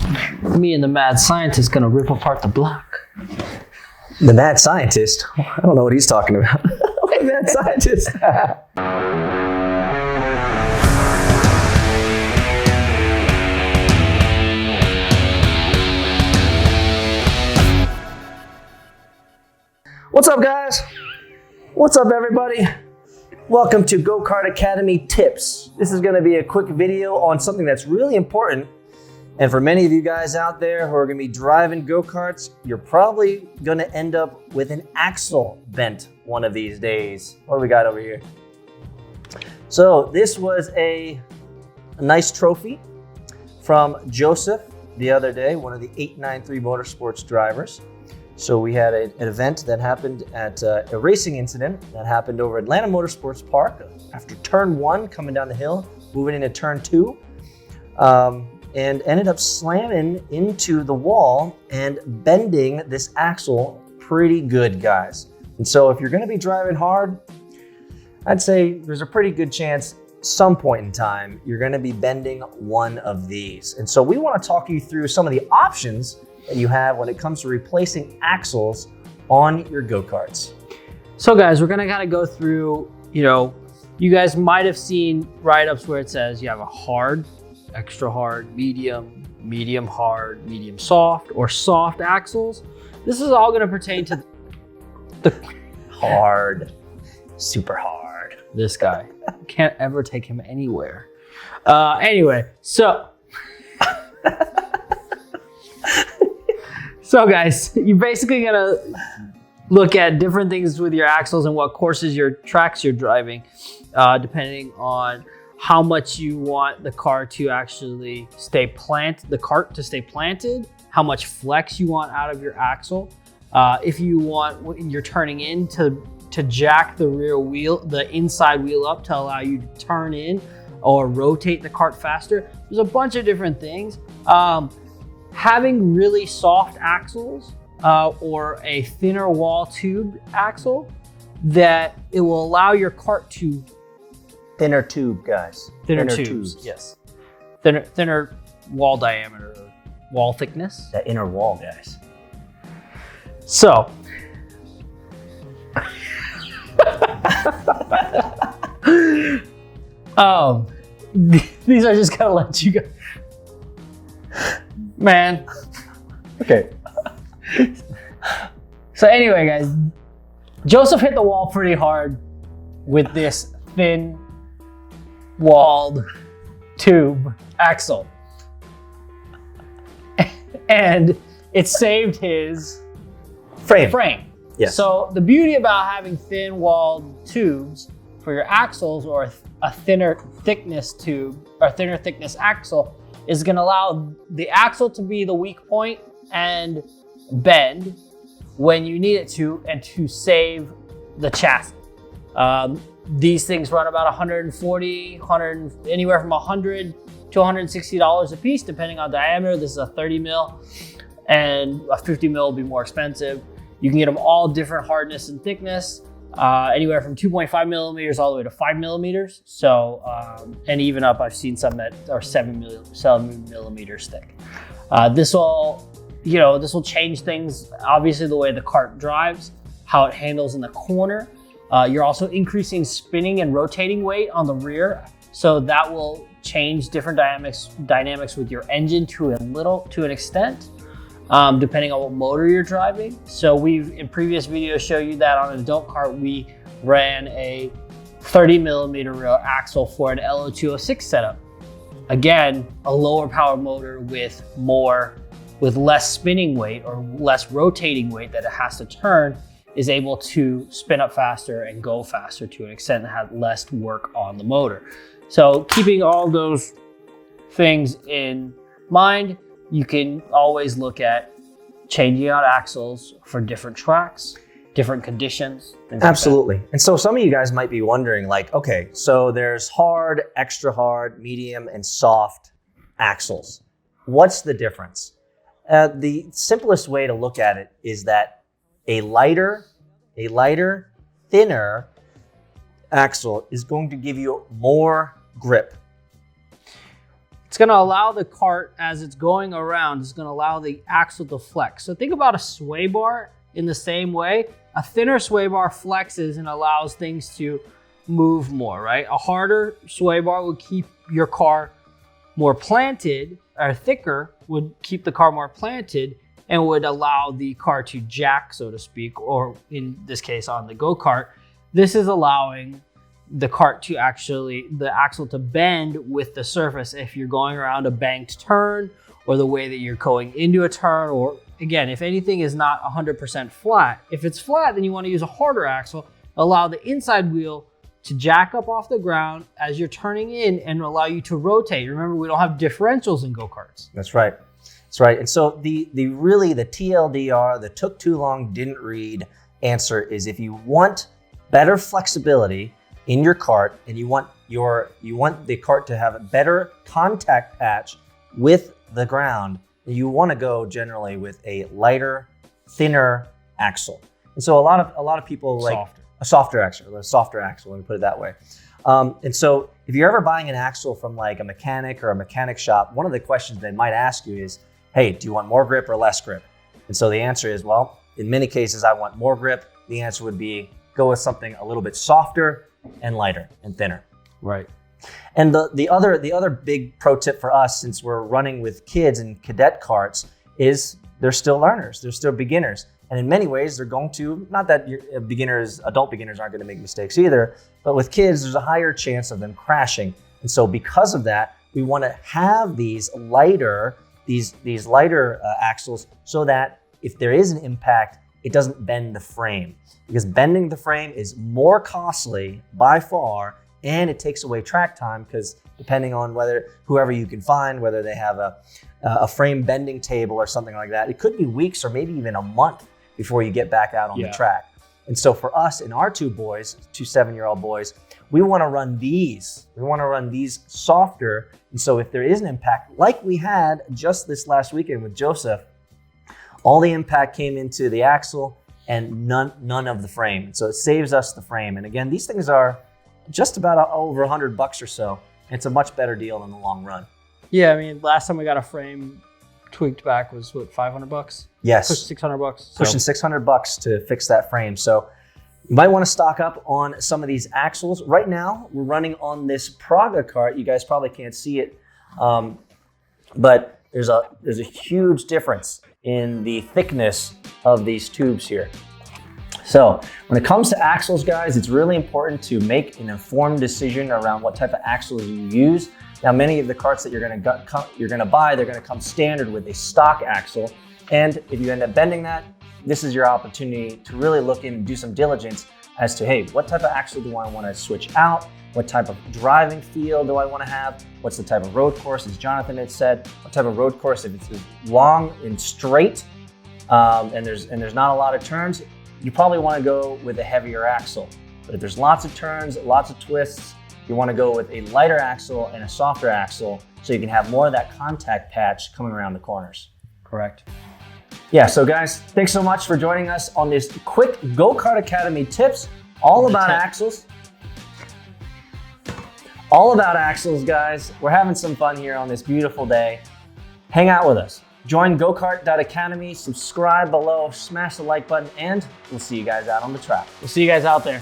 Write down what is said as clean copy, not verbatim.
Me and the mad scientist gonna rip apart the block. The mad scientist? I don't know what he's talking about. The mad scientist. What's up, guys? What's up, everybody? Welcome to Go-Kart Academy Tips. This is going to be a quick video on something that's really important. And for many of you guys out there who are going to be driving go-karts, you're probably going to end up with an axle bent one of these days. What do we got over here? So this was a nice trophy from Joseph the other day, one of the 893 Motorsports drivers. So we had an event that happened at a racing incident that happened over Atlanta Motorsports Park after turn 1, coming down the hill, moving into turn 2, and ended up slamming into the wall and bending this axle pretty good, guys. And so if you're gonna be driving hard, I'd say there's a pretty good chance some point in time you're gonna be bending one of these. And so we wanna talk you through some of the options that you have when it comes to replacing axles on your go-karts. So guys, we're gonna kind of go through, you guys might have seen write-ups where it says you have a hard, extra hard, medium, medium hard, medium soft, or soft axles. This is all gonna pertain to the hard, super hard. This guy, can't ever take him anywhere. Anyway, so guys, you're basically gonna look at different things with your axles and what courses, tracks you're driving, depending on how much you want the car to actually stay planted, how much flex you want out of your axle. If you want, when you're turning in to jack the rear wheel, the inside wheel up to allow you to turn in or rotate the cart faster. There's a bunch of different things. Having really soft axles or a thinner wall tube axle, that it will allow your cart to thinner tube, guys. Thinner tubes. Yes. Thinner wall diameter, or wall thickness. That inner wall, guys. So these are just gonna let you go. Man. Okay. So anyway, guys, Joseph hit the wall pretty hard with this thin walled tube axle. And it saved his frame. Yes. So the beauty about having thin walled tubes for your axles, or a thinner thickness tube or thinner thickness axle, is going to allow the axle to be the weak point and bend when you need it to, and to save the chassis. These things run about $140, anywhere from $100 to $160 a piece, depending on diameter. This is a 30 mil, and a 50 mil will be more expensive. You can get them all different hardness and thickness, anywhere from 2.5 millimeters all the way to 5 millimeters. So, and even up, I've seen some that are 7 millimeters thick. This will change things. Obviously, the way the cart drives, how it handles in the corner. You're also increasing spinning and rotating weight on the rear, so that will change different dynamics with your engine to an extent, depending on what motor you're driving. So we've, in previous videos, show you that on an adult cart, we ran a 30 millimeter rear axle for an LO206 setup. Again, a lower power motor with less spinning weight or less rotating weight that it has to turn, is able to spin up faster and go faster to an extent that has less work on the motor. So keeping all those things in mind, you can always look at changing out axles for different tracks, different conditions. Absolutely. Like, and so some of you guys might be wondering, like, okay, so there's hard, extra hard, medium, and soft axles. What's the difference? The simplest way to look at it is that a lighter, thinner axle is going to give you more grip. It's going to allow the cart, as it's going around, it's going to allow the axle to flex. So think about a sway bar in the same way. A thinner sway bar flexes and allows things to move more, right? A harder sway bar would keep your car more planted, or thicker would keep the car more planted and would allow the car to jack, so to speak, or in this case on the go-kart. This is allowing the cart to the axle to bend with the surface if you're going around a banked turn, or the way that you're going into a turn, or again, if anything is not 100% flat. If it's flat, then you want to use a harder axle, allow the inside wheel to jack up off the ground as you're turning in and allow you to rotate. Remember, we don't have differentials in go-karts. That's right. That's right. And so the TLDR, the took too long, didn't read answer is, if you want better flexibility in your cart and you want the cart to have a better contact patch with the ground, you want to go generally with a lighter, thinner axle. And so a lot of people like a softer axle, let me put it that way. And so if you're ever buying an axle from like a mechanic or a mechanic shop, one of the questions they might ask you is, hey, do you want more grip or less grip? And so the answer is, well, in many cases, I want more grip. The answer would be go with something a little bit softer and lighter and thinner. Right. And the other big pro tip for us, since we're running with kids in cadet carts, is they're still learners. They're still beginners. And in many ways, they're going to, not that adult beginners aren't going to make mistakes either, but with kids, there's a higher chance of them crashing. And so because of that, we want to have these lighter axles so that if there is an impact, it doesn't bend the frame. Because bending the frame is more costly by far, and it takes away track time, because depending on whoever you can find, whether they have a frame bending table or something like that, it could be weeks or maybe even a month before you get back out on the track. And so for us and our two 7-year-old boys, we want to run these. We want to run these softer. And so if there is an impact, like we had just this last weekend with Joseph, all the impact came into the axle and none of the frame. So it saves us the frame. And again, these things are just about over $100 or so. It's a much better deal in the long run. Yeah, I mean, last time we got a frame tweaked back was what, $500? Yes. Pushed $600. So. Pushing $600 to fix that frame. So you might want to stock up on some of these axles. Right now, we're running on this Praga cart. You guys probably can't see it, but there's a huge difference in the thickness of these tubes here. So when it comes to axles, guys, it's really important to make an informed decision around what type of axles you use. Now, many of the carts that you're going to buy, they're going to come standard with a stock axle. And if you end up bending that, this is your opportunity to really look in and do some diligence as to, hey, what type of axle do I want to switch out? What type of driving feel do I want to have? What's the type of road course, as Jonathan had said? What type of road course, if it's long and straight, and there's not a lot of turns, you probably want to go with a heavier axle. But if there's lots of turns, lots of twists, you want to go with a lighter axle and a softer axle so you can have more of that contact patch coming around the corners. Correct. Yeah, so guys, thanks so much for joining us on this quick Go-Kart Academy tips all about axles. All about axles, guys. We're having some fun here on this beautiful day. Hang out with us. Join gokart.academy, subscribe below, smash the like button, and we'll see you guys out on the track. We'll see you guys out there.